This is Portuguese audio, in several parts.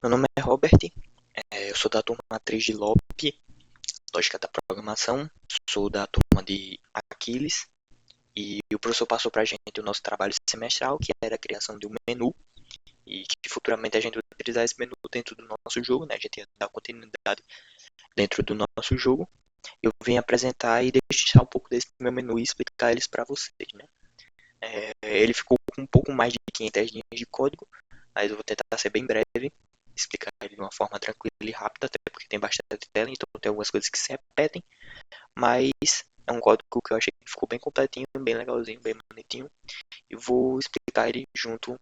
Meu nome é Robert, eu sou da turma 3 de LOP, Lógica da Programação, sou da turma de Aquiles, e o professor passou para a gente o nosso trabalho semestral, que era a criação de um menu, e que futuramente a gente vai utilizar esse menu dentro do nosso jogo, né? A gente ia dar continuidade dentro do nosso jogo. Eu vim apresentar e deixar um pouco desse meu menu e explicar eles para vocês, né? Ele ficou com um pouco mais de 500 linhas de código, mas eu vou tentar ser bem breve, explicar ele de uma forma tranquila e rápida, até porque tem bastante tela, então tem algumas coisas que se repetem, mas é um código que eu achei que ficou bem completinho, bem legalzinho, bem bonitinho, e vou explicar ele junto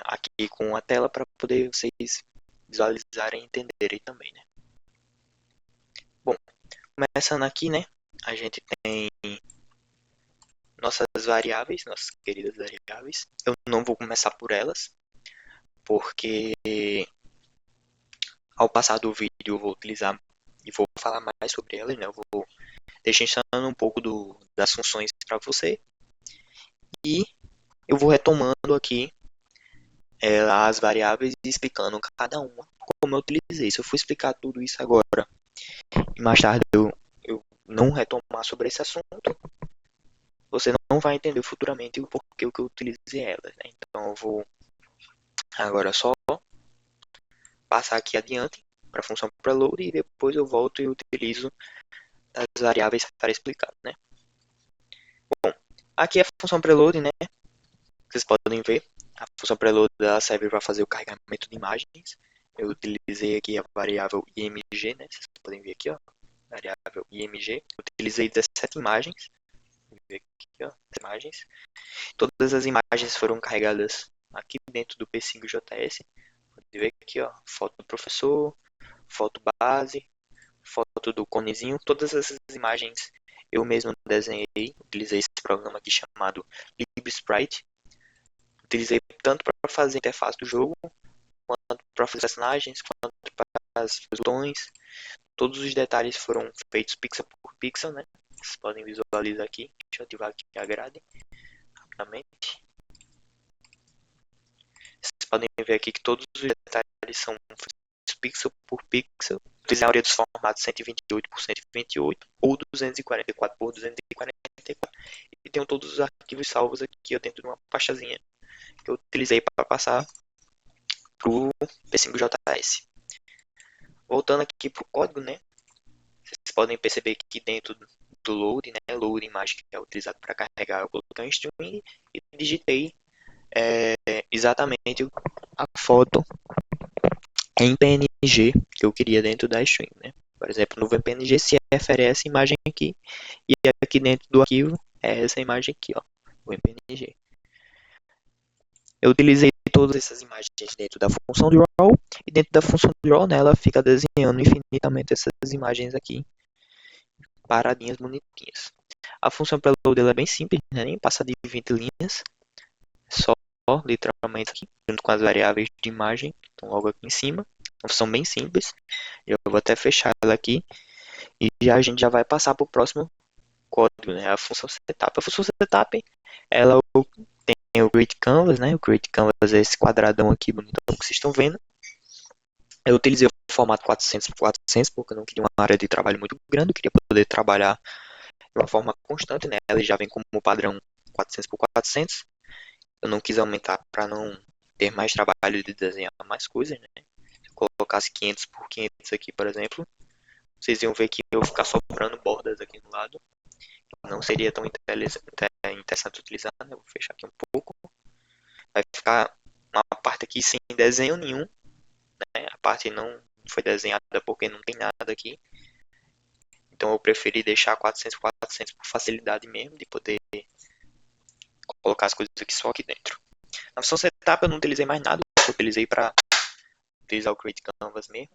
aqui com a tela para poder vocês visualizarem e entenderem também, né? Bom, começando aqui, né, a gente tem nossas variáveis, nossas queridas variáveis. Eu não vou começar por elas, porque ao passar do vídeo eu vou utilizar e vou falar mais sobre elas, né? Eu vou deixando um pouco das funções para você e eu vou retomando aqui as variáveis e explicando cada uma como eu utilizei. Se eu for explicar tudo isso agora e mais tarde eu não retomar sobre esse assunto, você não vai entender futuramente o porquê que eu utilizei elas, né? Então eu vou agora só passar aqui adiante para a função preload e depois eu volto e utilizo as variáveis para explicar, né? Bom, aqui é a função preload, né? Vocês podem ver, a função preload serve para fazer o carregamento de imagens. Eu utilizei aqui a variável img, né? Vocês podem ver aqui, ó, variável img. Utilizei 17 imagens. Ver aqui, ó, imagens. Todas as imagens foram carregadas aqui dentro do P5JS. Pode ver aqui, ó, foto do professor, foto base, foto do conezinho. Todas essas imagens eu mesmo desenhei. Utilizei esse programa aqui chamado LibSprite. Utilizei tanto para fazer a interface do jogo, quanto para fazer personagens, quanto para os botões. Todos os detalhes foram feitos pixel por pixel, né? Vocês podem visualizar aqui. Deixa eu ativar aqui a grade rapidamente. Vocês podem ver aqui que todos os detalhes são feitos pixel por pixel. Utilizei a maioria dos formatos 128 por 128 ou 244 por 244. E tenho todos os arquivos salvos aqui dentro de uma pastazinha que eu utilizei para passar para o P5JS. Voltando aqui para o código, né? Vocês podem perceber que dentro do load, né? Load imagem que é utilizado para carregar, eu coloquei um string e digitei exatamente a foto em PNG que eu queria dentro da string, né? Por exemplo, no PNG se refere a essa imagem aqui e aqui dentro do arquivo é essa imagem aqui, ó, o PNG. Eu utilizei todas essas imagens dentro da função draw e dentro da função draw, né, ela fica desenhando infinitamente essas imagens aqui, paradinhas bonitinhas. A função preload ela é bem simples, né, nem passa de 20 linhas, só literalmente aqui, junto com as variáveis de imagem, estão logo aqui em cima. Uma função bem simples. Eu vou até fechar ela aqui e já a gente já vai passar para o próximo código, né, a função setup. A função setup ela tem o create canvas, né? O create canvas é esse quadradão aqui bonitão que vocês estão vendo. Eu utilizei o formato 400 por 400 porque eu não queria uma área de trabalho muito grande, eu queria poder trabalhar de uma forma constante, né? Ele já vem como padrão 400 por 400. Eu não quis aumentar para não ter mais trabalho de desenhar mais coisas, né? Se eu colocasse 500 por 500 aqui, por exemplo, vocês iam ver que eu ficar sobrando bordas aqui no lado. Não seria tão interessante utilizar, né? Eu vou fechar aqui um pouco. Vai ficar uma parte aqui sem desenho nenhum, né? A parte não foi desenhada porque não tem nada aqui. Então eu preferi deixar 400 por 400 por facilidade mesmo de poder colocar as coisas aqui só aqui dentro. Na função setup eu não utilizei mais nada, eu utilizei para utilizar o create canvas mesmo.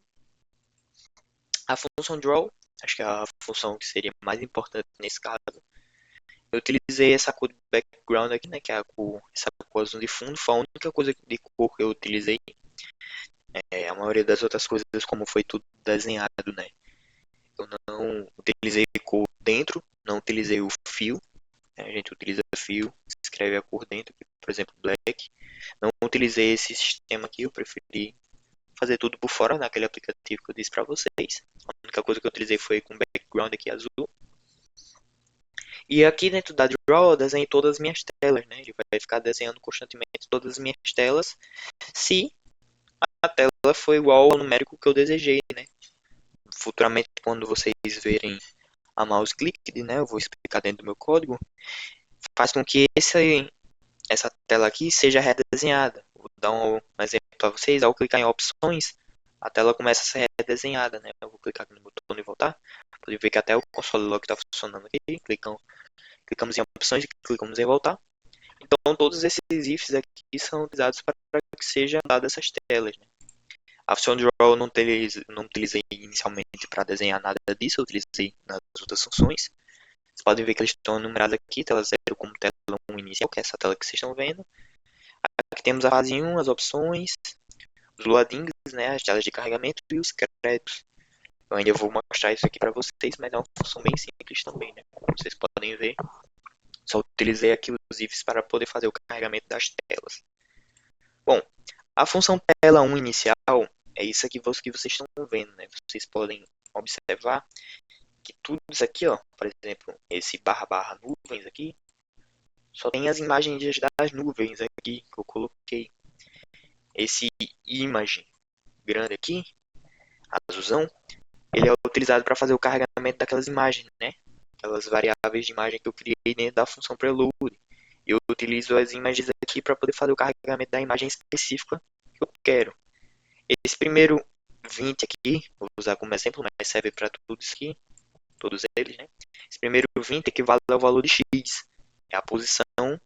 A função draw, acho que é a função que seria mais importante nesse caso. Eu utilizei essa cor de background aqui, né, que é essa cor azul de fundo, foi a única coisa de cor que eu utilizei. A maioria das outras coisas, como foi tudo desenhado, né, eu não utilizei cor dentro, não utilizei o fio, né, a gente utiliza fio, escreve a cor dentro, por exemplo, black. Não utilizei esse sistema aqui, eu preferi fazer tudo por fora naquele aplicativo que eu disse para vocês. A única coisa que eu utilizei foi com background aqui azul. E aqui dentro da Draw eu desenhei todas as minhas telas, né? Ele vai ficar desenhando constantemente todas as minhas telas, se a tela for igual ao numérico que eu desejei, né? Futuramente, quando vocês verem a mouse click, né? Eu vou explicar dentro do meu código. Faz com que essa tela aqui seja redesenhada. Vou dar um exemplo para vocês. Ao clicar em opções, a tela começa a ser redesenhada, né? Eu vou clicar aqui no botão de voltar. Pode ver que até o console log está funcionando aqui. Clicamos em opções e clicamos em voltar. Então todos esses ifs aqui são utilizados para que sejam dadas essas telas, né? A função draw eu não utilizei inicialmente para desenhar nada disso, eu utilizei nas outras funções. Vocês podem ver que eles estão enumerados aqui, tela 0 como tela 1 inicial, que é essa tela que vocês estão vendo. Aqui temos a fase 1, as opções, os loadings, né, as telas de carregamento e os créditos. Eu ainda vou mostrar isso aqui para vocês, mas é uma função bem simples também, né? Como vocês podem ver, só utilizei aqui os ifs para poder fazer o carregamento das telas. Bom, a função tela 1 inicial é isso aqui que vocês estão vendo, né? Vocês podem observar que tudo isso aqui, ó, por exemplo, esse barra barra nuvens aqui, só tem as imagens das nuvens aqui que eu coloquei. Esse image grande aqui, azulzão, ele é utilizado para fazer o carregamento daquelas imagens, né? Aquelas variáveis de imagem que eu criei dentro da função prelude. Eu utilizo as imagens aqui para poder fazer o carregamento da imagem específica que eu quero. Esse primeiro 20 aqui, vou usar como exemplo, mas serve para todos aqui, todos eles, né? Esse primeiro 20 equivale ao valor de x. É a posição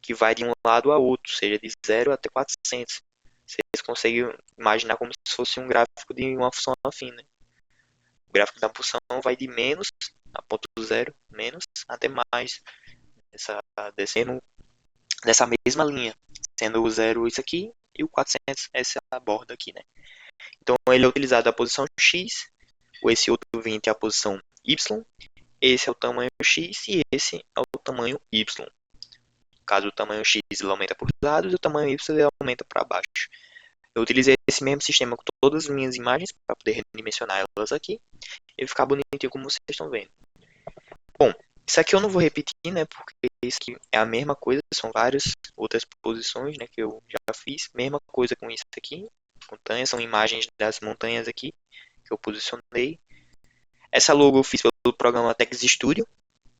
que vai de um lado a outro, seja de 0 até 400. Vocês conseguem imaginar como se fosse um gráfico de uma função afim, né? O gráfico da função vai de menos, a ponto zero, menos, até mais, descendo dessa mesma linha, sendo o 0 isso aqui e o 400 essa borda aqui, né? Então ele é utilizado a posição x, esse outro 20 é a posição y, esse é o tamanho x e esse é o tamanho y. Caso o tamanho x ele aumenta por lados, o tamanho y ele aumenta para baixo. Eu utilizei esse mesmo sistema com todas as minhas imagens para poder redimensionar elas aqui e ficar bonitinho como vocês estão vendo. Bom, isso aqui eu não vou repetir, né, porque isso aqui é a mesma coisa, são várias outras posições, né, que eu já fiz. Mesma coisa com isso aqui, montanhas, são imagens das montanhas aqui que eu posicionei. Essa logo eu fiz pelo programa Text Studio,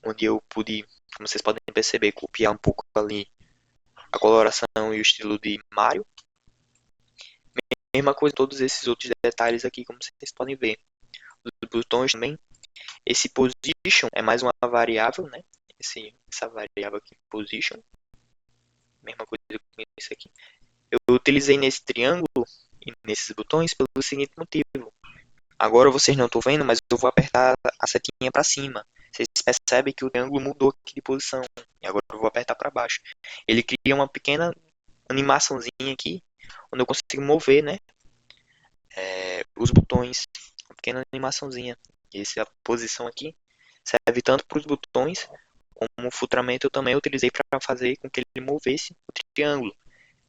onde eu pude, como vocês podem perceber, copiar um pouco ali a coloração e o estilo de Mario. Mesma coisa todos esses outros detalhes aqui, como vocês podem ver. Os botões também. Esse position é mais uma variável, né? Essa variável aqui, position. Mesma coisa com isso aqui. Eu utilizei nesse triângulo e nesses botões pelo seguinte motivo. Agora vocês não estão vendo, mas eu vou apertar a setinha para cima. Vocês percebem que o triângulo mudou aqui de posição. E agora eu vou apertar para baixo. Ele cria uma pequena animaçãozinha aqui, onde eu consigo mover, né? Os botões. Uma pequena animaçãozinha. Essa posição aqui serve tanto para os botões, como futuramente eu também utilizei para fazer com que ele movesse o triângulo.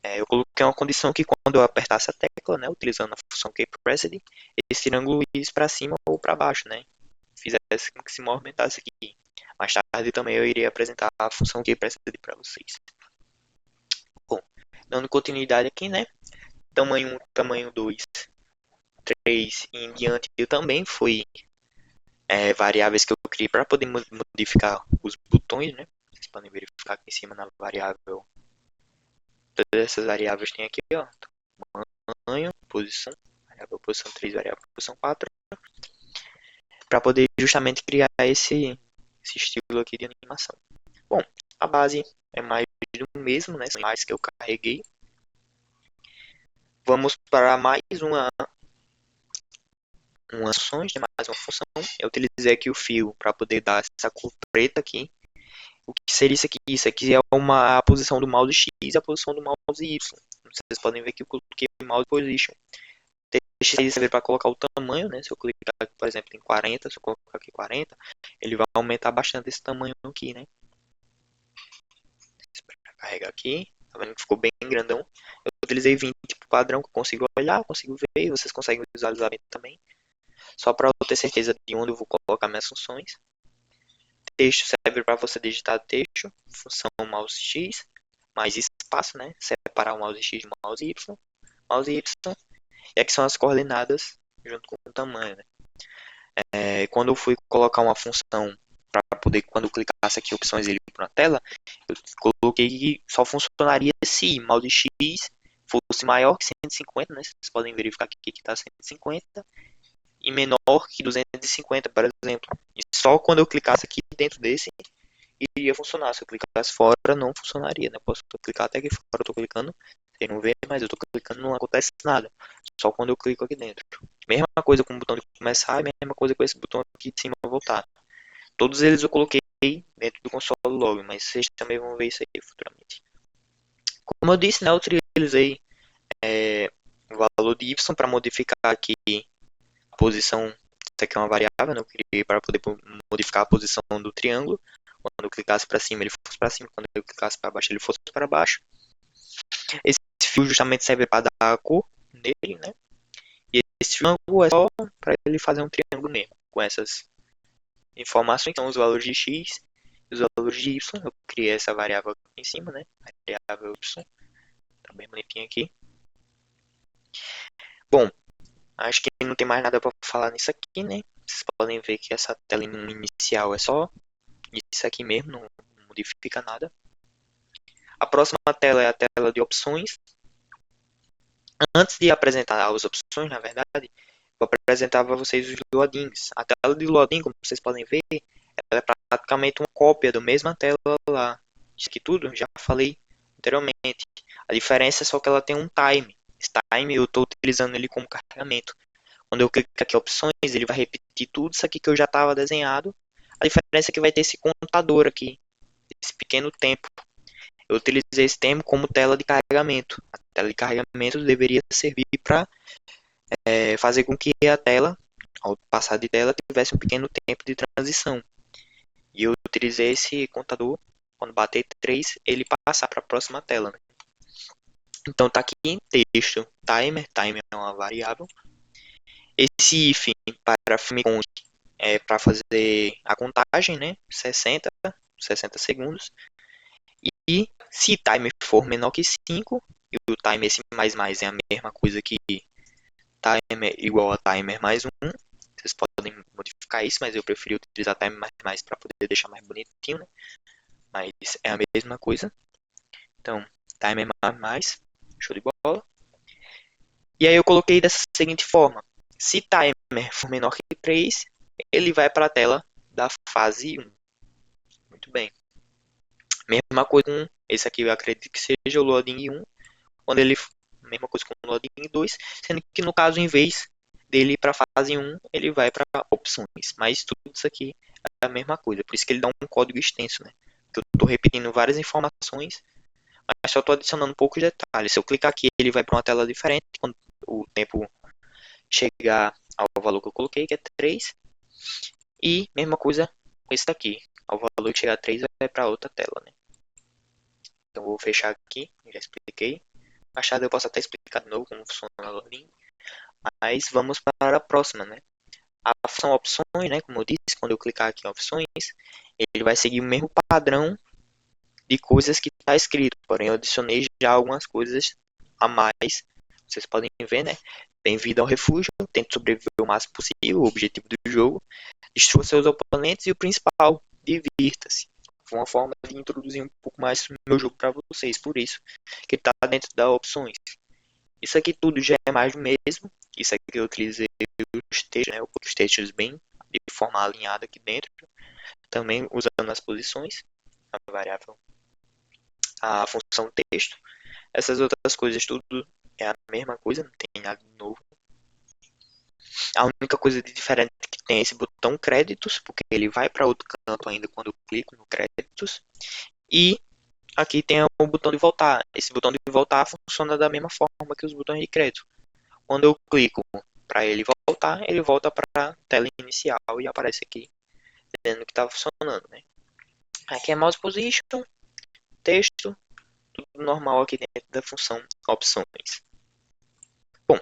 Eu coloquei uma condição que quando eu apertasse a tecla, né, utilizando a função keyPressed, esse triângulo ia para cima ou para baixo, né? Fizesse com que se movimentasse aqui. Mais tarde também eu iria apresentar a função keyPressed para vocês. Bom, dando continuidade aqui, né? Tamanho 1, tamanho 2, 3 e em diante eu também fui variáveis que eu criei para poder modificar os botões, né? Vocês podem verificar aqui em cima na variável. Todas essas variáveis tem aqui, ó. Tamanho, posição, variável posição 3, variável posição 4. Para poder justamente criar esse estilo aqui de animação. Bom, a base é mais do mesmo, né? São imagens que eu carreguei. Vamos para mais uma ações, né? Mais uma função. Eu utilizei aqui o fio para poder dar essa cor preta aqui. O que seria isso aqui? Isso aqui é a posição do mouse X e a posição do mouse Y. Vocês podem ver que eu coloquei o mouse position. Deixa ele saber para colocar o tamanho, né? Se eu clicar, por exemplo, em 40, se eu colocar aqui 40, ele vai aumentar bastante esse tamanho aqui, né? Espera carregar aqui. Tá vendo que ficou bem grandão? Eu utilizei 20 tipo padrão, que eu consigo olhar, consigo ver, e vocês conseguem visualizar bem também. Só para eu ter certeza de onde eu vou colocar minhas funções. Texto serve para você digitar texto, função mouse X, mais espaço, né? Separar o mouse X do mouse Y, e aqui são as coordenadas junto com o tamanho, né? Quando eu fui colocar uma função para poder, quando eu clicasse aqui opções ele para a tela, eu coloquei que só funcionaria se mouse X fosse maior que 150, né? Vocês podem verificar aqui que está 150 e menor que 250, por exemplo. E só quando eu clicasse aqui dentro desse iria funcionar. Se eu clicasse fora, não funcionaria, né? Posso clicar até aqui fora, eu tô clicando, você não vê, mas eu tô clicando, não acontece nada. Só quando eu clico aqui dentro. Mesma coisa com o botão de começar, e mesma coisa com esse botão aqui de cima voltar. Todos eles eu coloquei dentro do console log, mas vocês também vão ver isso aí futuramente. Como eu disse, né, eu utilizei o valor de y para modificar aqui a posição. Isso aqui é uma variável, né? Eu criei para poder modificar a posição do triângulo. Quando eu clicasse para cima, ele fosse para cima. Quando eu clicasse para baixo, ele fosse para baixo. Esse fio justamente serve para dar a cor nele, né? E esse triângulo é só para ele fazer um triângulo mesmo, com essas informações. Então, os valores de x e os valores de y. Eu criei essa variável aqui em cima, né? Variável y. Tá bem bonitinho aqui. Bom, acho que não tem mais nada para falar nisso aqui, né? Vocês podem ver que essa tela inicial é só isso aqui mesmo, não modifica nada. A próxima tela é a tela de opções. Antes de apresentar as opções, na verdade, vou apresentar para vocês os loadings. A tela de loading, como vocês podem ver, ela é praticamente uma cópia da mesma tela lá. Isso aqui tudo, já falei anteriormente. A diferença é só que ela tem um time. Esse time eu estou utilizando ele como carregamento. Quando eu clico aqui em opções, ele vai repetir tudo isso aqui que eu já estava desenhado. A diferença é que vai ter esse contador aqui, esse pequeno tempo. Eu utilizei esse tempo como tela de carregamento. A tela de carregamento deveria servir para fazer com que a tela, ao passar de tela, tivesse um pequeno tempo de transição. E eu utilizei esse contador, quando bater 3, ele passar para a próxima tela. Né? Então tá aqui em texto, timer é uma variável. Esse if para FMCON é para fazer a contagem, né? 60 segundos. E se timer for menor que 5, e o timer esse mais é a mesma coisa que timer igual a timer mais 1, vocês podem modificar isso, mas eu preferi utilizar timer mais para poder deixar mais bonitinho, né? Mas é a mesma coisa. Então, timer mais, show de bola. E aí eu coloquei dessa seguinte forma: se timer for menor que 3, ele vai para a tela da fase 1. Muito bem. Mesma coisa com esse aqui, eu acredito que seja o loading 1, quando ele mesma coisa com o loading 2, sendo que no caso, em vez dele ir para a fase 1, ele vai para opções. Mas tudo isso aqui é a mesma coisa, por isso que ele dá um código extenso, né? Eu estou repetindo várias informações, mas só estou adicionando poucos detalhes. Se eu clicar aqui, ele vai para uma tela diferente, quando o tempo chegar ao valor que eu coloquei, que é 3. E mesma coisa com esse daqui. Ao valor que chegar a 3, vai para outra tela, né? Então vou fechar aqui, já expliquei. Achado eu posso até explicar de novo como funciona o loading. Mas vamos para a próxima, né? A função opções, né? Como eu disse, quando eu clicar aqui em opções, ele vai seguir o mesmo padrão de coisas que está escrito. Porém, eu adicionei já algumas coisas a mais. Vocês podem ver, né? Bem-vindo ao refúgio, tente sobreviver o máximo possível, o objetivo do jogo. Destrua seus oponentes e o principal, divirta-se. Foi uma forma de introduzir um pouco mais o meu jogo para vocês, por isso que está dentro das opções. Isso aqui tudo já é mais do mesmo. Isso aqui eu utilizei os textos, né? Os textos bem de forma alinhada aqui dentro. Também usando as posições, a variável, a função texto. Essas outras coisas tudo é a mesma coisa, não tem nada de novo. A única coisa de diferente é que tem esse botão créditos, porque ele vai para outro canto ainda quando eu clico no créditos. E aqui tem o botão de voltar. Esse botão de voltar funciona da mesma forma que os botões de crédito. Quando eu clico para ele voltar, ele volta para a tela inicial e aparece aqui dizendo que está funcionando, né? Aqui é mouse position, texto, tudo normal aqui dentro da função opções. Bom,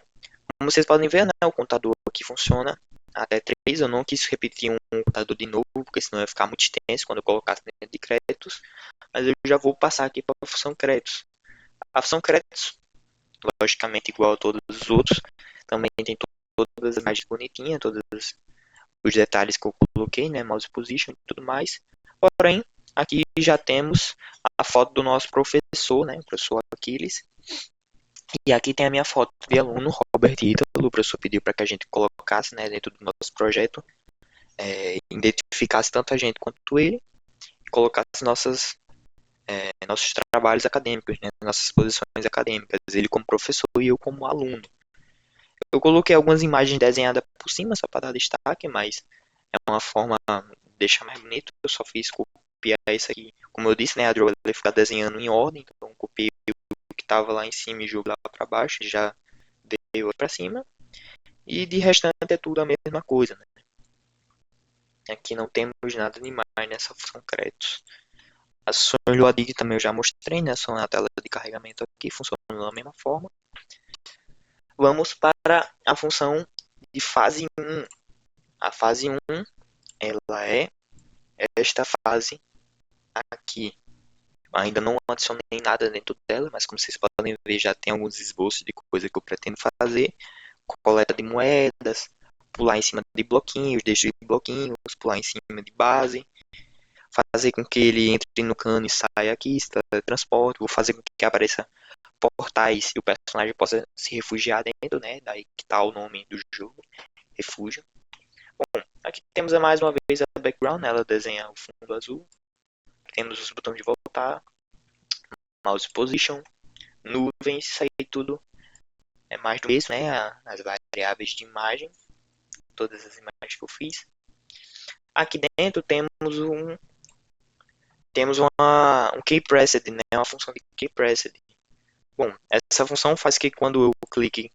como vocês podem ver, né, o contador aqui funciona até 3. Eu não quis repetir um contador de novo, porque senão ia ficar muito extenso quando eu colocasse dentro de créditos. Mas eu já vou passar aqui para a função créditos. A função créditos, logicamente igual a todos os outros, também tem todas as imagens bonitinhas, todos os detalhes que eu coloquei, né, mouse position e tudo mais. Porém, aqui já temos a foto do nosso professor, né, o professor Aquiles. E aqui tem a minha foto de aluno, Robert Ítalo. O professor pediu para que a gente colocasse, né, dentro do nosso projeto, identificasse tanto a gente quanto ele, e colocasse nossos trabalhos acadêmicos, né, nossas posições acadêmicas, ele como professor e eu como aluno. Eu coloquei algumas imagens desenhadas por cima, só para dar destaque, mas é uma forma de deixar mais bonito. Eu só fiz copiar isso aqui. Como eu disse, né, a Draw vai ficar desenhando em ordem, então eu copiei o que estava lá em cima e joguei lá para baixo, já dei para cima. E de restante é tudo a mesma coisa, né? Aqui não temos nada demais nessa função créditos. As funções Loading também eu já mostrei, né? São na tela de carregamento aqui, funcionam da mesma forma. Vamos para a função de fase 1. A fase 1, ela é esta fase aqui. Ainda não adicionei nada dentro dela, mas como vocês podem ver, já tem alguns esboços de coisa que eu pretendo fazer. Coleta de moedas, pular em cima de bloquinhos, destruir bloquinhos, pular em cima de base, fazer com que ele entre no cano e saia aqui, transporte, vou fazer com que apareça portais e o personagem possa se refugiar dentro, né? Daí que tá o nome do jogo, refúgio. Bom, aqui temos mais uma vez a background, né? Ela desenha o fundo azul. Temos os botões de voltar, mouse position, nuvens, isso aí tudo é mais do mesmo, né? As variáveis de imagem, todas as imagens que eu fiz. Aqui dentro temos um keypressed, né? Uma função de keypressed. Bom, essa função faz que quando eu clique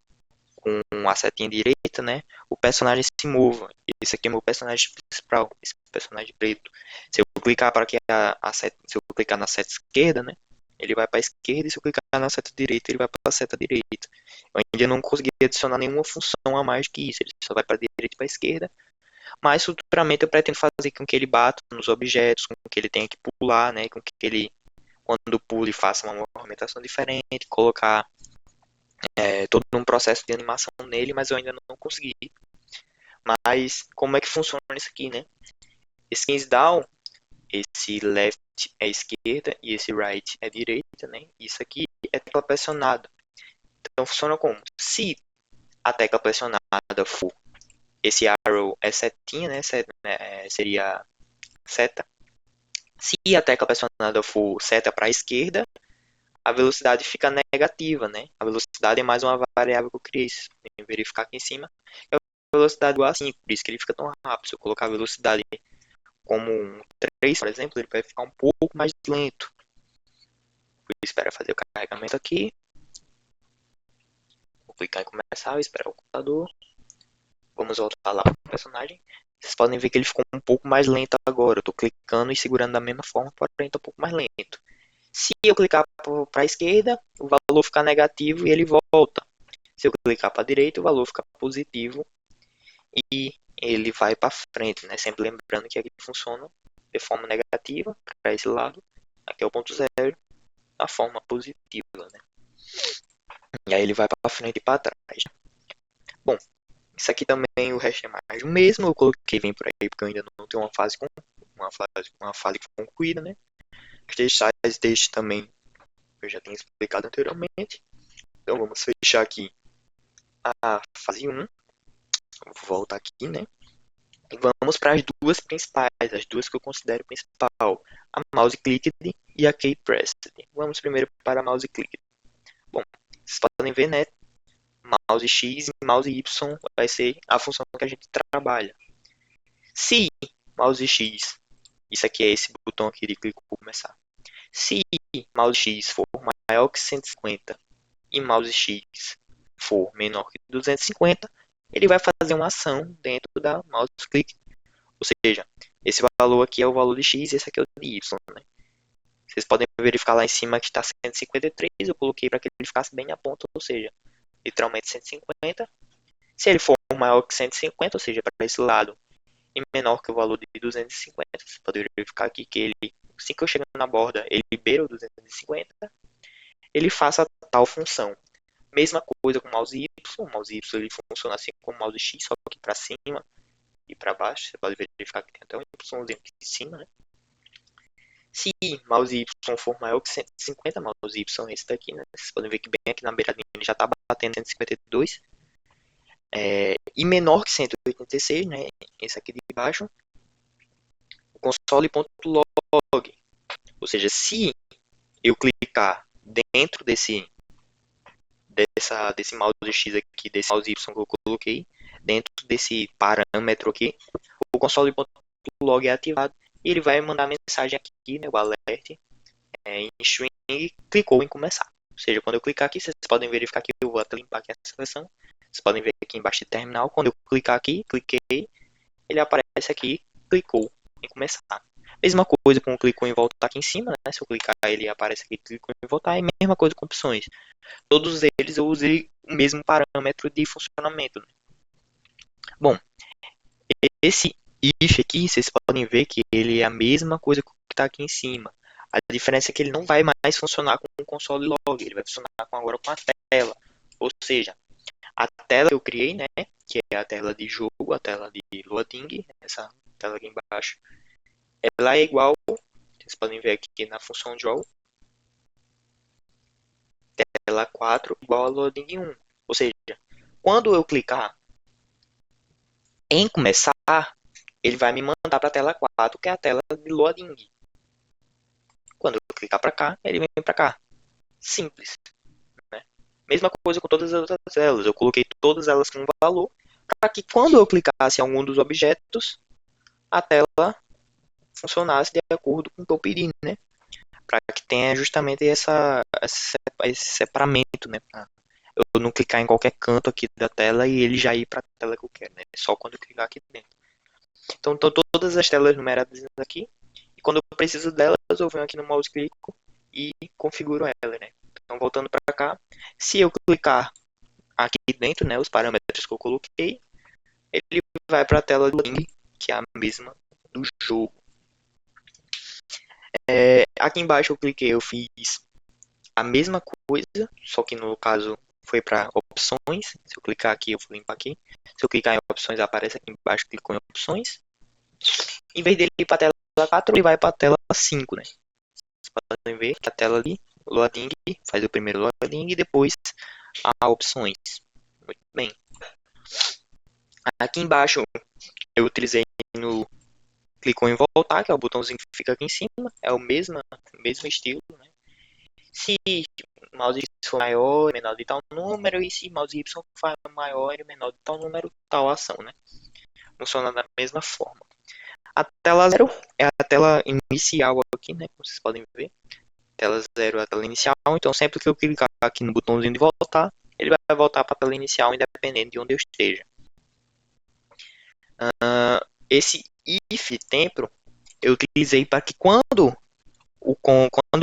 com a setinha direita, né, o personagem se mova. Esse aqui é o meu personagem principal, esse personagem preto. Se eu clicar para aqui se eu clicar na seta esquerda, né, ele vai para a esquerda, e se eu clicar na seta direita, ele vai para a seta direita. Eu ainda não consegui adicionar nenhuma função a mais que isso, ele só vai para a direita e para a esquerda. Mas futuramente eu pretendo fazer com que ele bata nos objetos, com que ele tenha que pular, né, com que ele, quando pule, faça uma movimentação diferente, colocar todo um processo de animação nele, mas eu ainda não consegui. Mas como é que funciona isso aqui, né? Esse Skins Down, esse left é esquerda e esse right é direita, né? Isso aqui é tecla pressionada. Então funciona como? Se a tecla pressionada for esse arrow é setinha, né? Seria seta. Se a tecla pressionada for seta para a esquerda, a velocidade fica negativa, né? A velocidade é mais uma variável que eu criei. Vocês podem verificar aqui em cima. É a velocidade igual a 5, por isso que ele fica tão rápido. Se eu colocar a velocidade como um 3, por exemplo, ele vai ficar um pouco mais lento. Espera fazer o carregamento aqui. Vou clicar em começar, esperar o computador. Vamos voltar lá para o personagem. Vocês podem ver que ele ficou um pouco mais lento agora. Eu estou clicando e segurando da mesma forma, porém está um pouco mais lento. Se eu clicar para a esquerda, o valor fica negativo e ele volta. Se eu clicar para a direita, o valor fica positivo e ele vai para frente, né? Sempre lembrando que aqui funciona de forma negativa para esse lado. Aqui é o ponto zero, a forma positiva, né? E aí ele vai para frente e para trás. Bom, isso aqui também o resto é mais o mesmo. Eu coloquei vem por aí porque eu ainda não tenho uma fase concluída, né? Os textos também eu já tenho explicado anteriormente. Então vamos fechar aqui a fase 1. Vou voltar aqui, né? E vamos para as duas principais, as duas que eu considero principal, a mouse clicked e a key pressed. Vamos primeiro para a mouse clicked. Bom, vocês podem ver, né? Mouse X e mouse Y vai ser a função que a gente trabalha. Se mouse X, isso aqui é esse botão aqui de clique para começar. Se mouse X for maior que 150 e mouse X for menor que 250, ele vai fazer uma ação dentro da mouse click. Ou seja, esse valor aqui é o valor de X e esse aqui é o de Y. Né? Vocês podem verificar lá em cima que está 153, eu coloquei para que ele ficasse bem na ponta, ou seja, literalmente 150. Se ele for maior que 150, ou seja, para esse lado, e menor que o valor de 250, você pode verificar aqui que ele, assim que eu chego na borda, ele beira o 250, ele faça tal função. Mesma coisa com o mouse Y. O mouse Y ele funciona assim como o mouse X, só que para cima e para baixo. Você pode verificar que tem até um Y aqui em cima, né? Se mouse Y for maior que 150, mouse Y é esse daqui, né? Vocês podem ver que bem aqui na beiradinha ele já está batendo 152. E menor que 186, né? Esse aqui de baixo. O console.log. Ou seja, se eu clicar dentro desse mouse X aqui, desse mouse Y que eu coloquei, dentro desse parâmetro aqui, o console.log é ativado e ele vai mandar a mensagem aqui, né, o alert, em string, clicou em começar. Ou seja, quando eu clicar aqui, vocês podem verificar que eu vou até limpar aqui a seleção. Vocês podem ver aqui embaixo de terminal, quando eu clicar aqui, cliquei, ele aparece aqui, clicou em começar. Mesma coisa com o clicou em voltar aqui em cima, né? Se eu clicar ele aparece aqui, clicou em voltar, e mesma coisa com opções. Todos eles eu usei o mesmo parâmetro de funcionamento, né? Bom, esse if aqui, vocês podem ver que ele é a mesma coisa que está aqui em cima. A diferença é que ele não vai mais funcionar com o console log, ele vai funcionar agora com a tela. Ou seja, a tela que eu criei, né, que é a tela de jogo, a tela de loading, essa tela aqui embaixo, ela é igual, vocês podem ver aqui na função draw, tela 4 igual a loading 1. Ou seja, quando eu clicar em começar, ele vai me mandar para a tela 4, que é a tela de loading. Quando eu clicar para cá, ele vem para cá. Simples, né? Mesma coisa com todas as outras telas. Eu coloquei todas elas com um valor para que quando eu clicasse em algum dos objetos, a tela funcionasse de acordo com o que eu pedi, né? Para que tenha justamente esse separamento, né? Pra eu não clicar em qualquer canto aqui da tela e ele já ir para a tela que eu quero, né? Só quando eu clicar aqui dentro. Então, estão todas as telas numeradas aqui. E quando eu preciso delas, eu venho aqui no mouse, clico e configuro ela, né? Então, voltando para cá, se eu clicar aqui dentro, né, os parâmetros que eu coloquei, ele vai para a tela do link, que é a mesma do jogo. Aqui embaixo eu cliquei, eu fiz a mesma coisa, só que no caso foi para opções. Se eu clicar aqui, eu vou limpar aqui. Se eu clicar em opções, aparece aqui embaixo, clico em opções. Em vez dele ir para a tela 4, ele vai para a tela 5, né? Vocês podem ver que a tela de loading faz o primeiro loading e depois a opções. Muito bem. Aqui embaixo eu utilizei no clicou em voltar, que é o botãozinho que fica aqui em cima. É o mesmo estilo, né? Se o mouse for maior e menor de tal número, e se o mouse Y for maior e menor de tal número, tal ação, né? Funciona da mesma forma. A tela 0 é a tela inicial aqui, né? Como vocês podem ver. Tela 0 é a tela inicial, então sempre que eu clicar aqui no botãozinho de voltar, ele vai voltar para a tela inicial, independente de onde eu esteja. Esse if tempo eu utilizei para que quando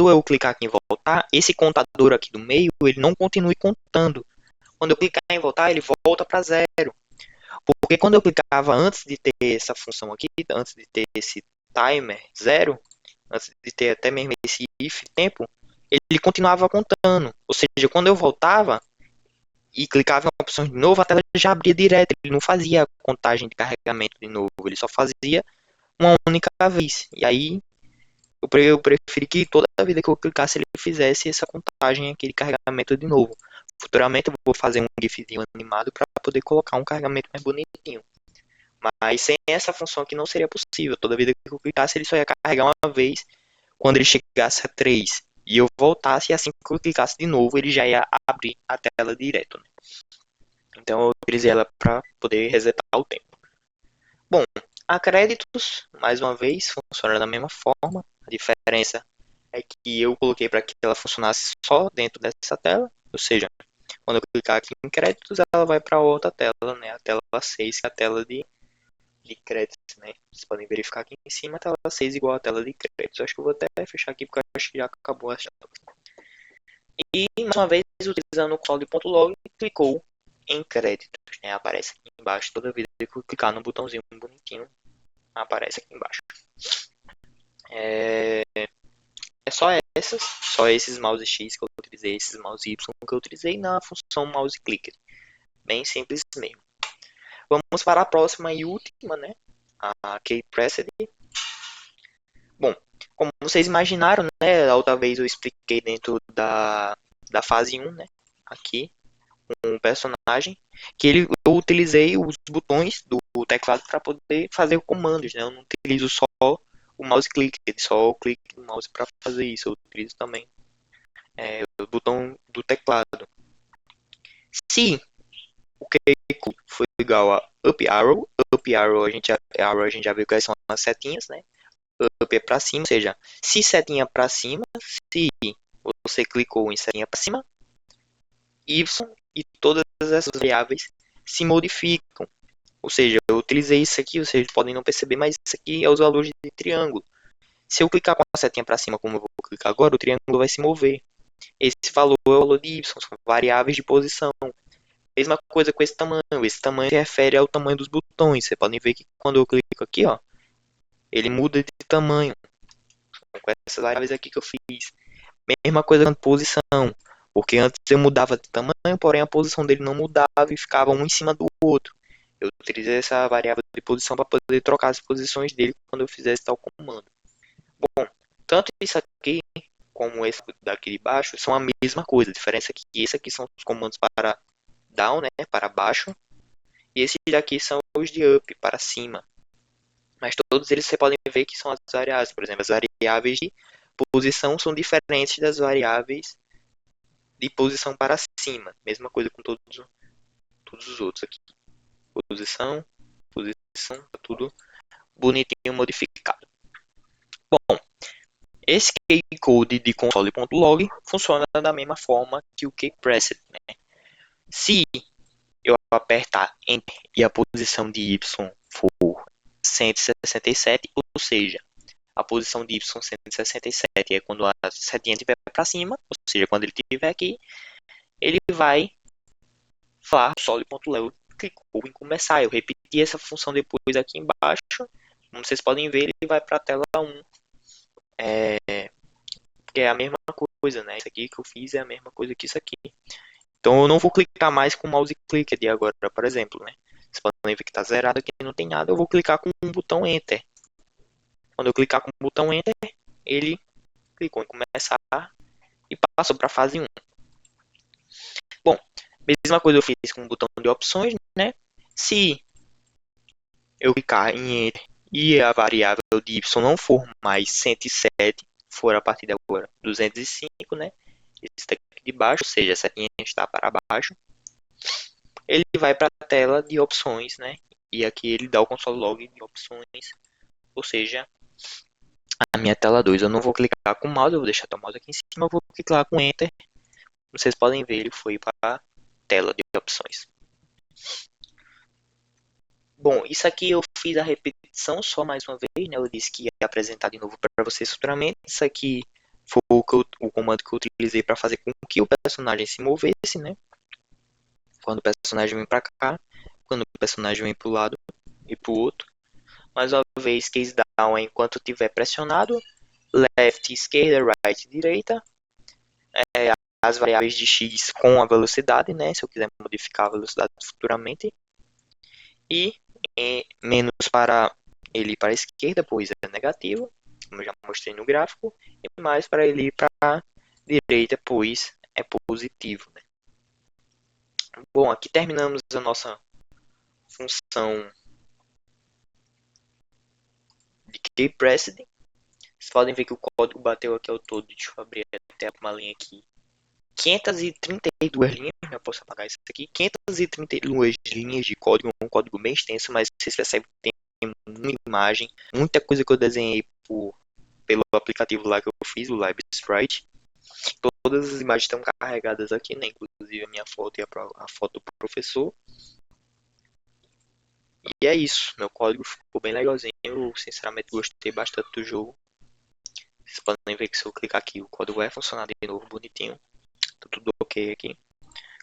eu clicar aqui em voltar, esse contador aqui do meio, ele não continue contando. Quando eu clicar em voltar, ele volta para 0. Porque quando eu clicava antes de ter essa função aqui, antes de ter esse timer 0, antes de ter até mesmo esse if tempo, ele continuava contando. Ou seja, quando eu voltava e clicava em opções de novo, a tela já abria direto. Ele não fazia a contagem de carregamento de novo, ele só fazia uma única vez. E aí eu preferi que toda vida que eu clicasse ele fizesse essa contagem aqui de carregamento de novo. Futuramente eu vou fazer um gifzinho animado para poder colocar um carregamento mais bonitinho. Mas sem essa função aqui não seria possível. Toda vida que eu clicasse ele só ia carregar uma vez quando ele chegasse a 3. E eu voltasse e assim que eu clicasse de novo ele já ia abrir a tela direto, né? Então eu utilizei ela para poder resetar o tempo. Bom, a créditos, mais uma vez, funciona da mesma forma. A diferença é que eu coloquei para que ela funcionasse só dentro dessa tela. Ou seja, quando eu clicar aqui em créditos, ela vai para outra tela, né? A tela 6, que é a tela de créditos, né? Vocês podem verificar aqui em cima, a tela 6 igual a tela de créditos. Acho que eu vou até fechar aqui porque eu acho que já acabou essa. E, mais uma vez, utilizando o console.log, clicou em créditos, né? Aparece aqui embaixo, toda vez que eu clicar no botãozinho bonitinho, aparece aqui embaixo. É, é só esses mouse X que eu utilizei, esses mouse Y que eu utilizei na função mouse clicker. Bem simples mesmo. Vamos para a próxima e última, né? A Keypressed. Bom, como vocês imaginaram, né? A outra vez eu expliquei dentro da fase 1, né? Aqui, um personagem, que eu utilizei os botões do teclado para poder fazer comandos, né? Eu não utilizo só o mouse click, só o clique do mouse para fazer isso. Eu utilizo também o botão do teclado. Se o Keiko foi igual a up arrow a gente já viu que são as setinhas, né? Up é para cima, ou seja, se setinha para cima, se você clicou em setinha para cima, Y e todas essas variáveis se modificam. Ou seja, eu utilizei isso aqui, vocês podem não perceber, mas isso aqui é os valores de triângulo. Se eu clicar com a setinha para cima, como eu vou clicar agora, o triângulo vai se mover. Esse valor é o valor de Y, são variáveis de posição. Mesma coisa com esse tamanho. Esse tamanho se refere ao tamanho dos botões. Vocês podem ver que quando eu clico aqui, ó, ele muda de tamanho. Com essas variáveis aqui que eu fiz. Mesma coisa com posição. Porque antes eu mudava de tamanho, porém a posição dele não mudava e ficava um em cima do outro. Eu utilizei essa variável de posição para poder trocar as posições dele quando eu fizesse tal comando. Bom, tanto isso aqui como esse daqui de baixo são a mesma coisa. A diferença é que esse aqui são os comandos para down, né, para baixo, e esses daqui são os de up, para cima. Mas todos eles você podem ver que são as variáveis. Por exemplo, as variáveis de posição são diferentes das variáveis de posição para cima. Mesma coisa com todos os outros aqui. Posição, tá tudo bonitinho modificado. Bom, esse keycode de console.log funciona da mesma forma que o keypressed, né? Se eu apertar Enter e a posição de Y for 167, ou seja, a posição de Y 167 é quando a setinha estiver para cima, ou seja, quando ele estiver aqui, ele vai falar console.log clicou em começar. Eu repeti essa função depois aqui embaixo. Como vocês podem ver, ele vai para a tela 1. Que é a mesma coisa, né? Isso aqui que eu fiz é a mesma coisa que isso aqui. Então eu não vou clicar mais com o mouse clicker de agora, por exemplo, né? Vocês podem ver que está zerado aqui, não tem nada. Eu vou clicar com o botão Enter. Quando eu clicar com o botão Enter, ele clicou em começar e passou para a fase 1. Bom, mesma coisa eu fiz com o botão de opções, né? Se eu clicar em Enter e a variável de Y não for mais 107, for a partir de agora 205, né? Esse daqui de baixo, ou seja, a setinha está para baixo, ele vai para a tela de opções, né? E aqui ele dá o console log de opções, ou seja, a minha tela 2. Eu não vou clicar com o mouse, eu vou deixar o mouse aqui em cima, eu vou clicar com Enter. Vocês podem ver, ele foi para a tela de opções. Bom, isso aqui eu fiz a repetição só mais uma vez, né? Eu disse que ia apresentar de novo para vocês futuramente. Isso aqui foi o comando que eu utilizei para fazer com que o personagem se movesse, né? Quando o personagem vem para cá, quando o personagem vem para o lado e para o outro. Mais uma vez, case down é enquanto estiver pressionado, left, esquerda, right, direita. As variáveis de x com a velocidade, né? Se eu quiser modificar a velocidade futuramente. E menos para ele ir para a esquerda, pois é negativo, como eu já mostrei no gráfico, e mais para ele ir para a direita, pois é positivo, né? Bom, aqui terminamos a nossa função de keypressed. Vocês podem ver que o código bateu aqui ao todo. Deixa eu abrir até uma linha aqui. 532 linhas, já posso apagar isso aqui. 532 linhas de código, um código bem extenso, mas vocês percebem que tem uma imagem, muita coisa que eu desenhei pelo aplicativo lá que eu fiz, o LibSprite. Todas as imagens estão carregadas aqui, né? Inclusive a minha foto e a foto do professor. E é isso, meu código ficou bem legalzinho, eu sinceramente gostei bastante do jogo. Vocês podem ver que se eu clicar aqui, o código vai funcionar de novo bonitinho. Tá tudo ok aqui.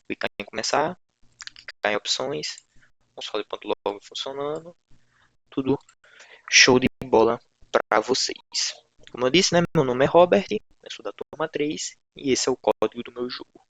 Clicar em começar, clicar em opções, console.log funcionando, tudo show de bola para vocês. Como eu disse, né, meu nome é Robert, eu sou da turma 3 e esse é o código do meu jogo.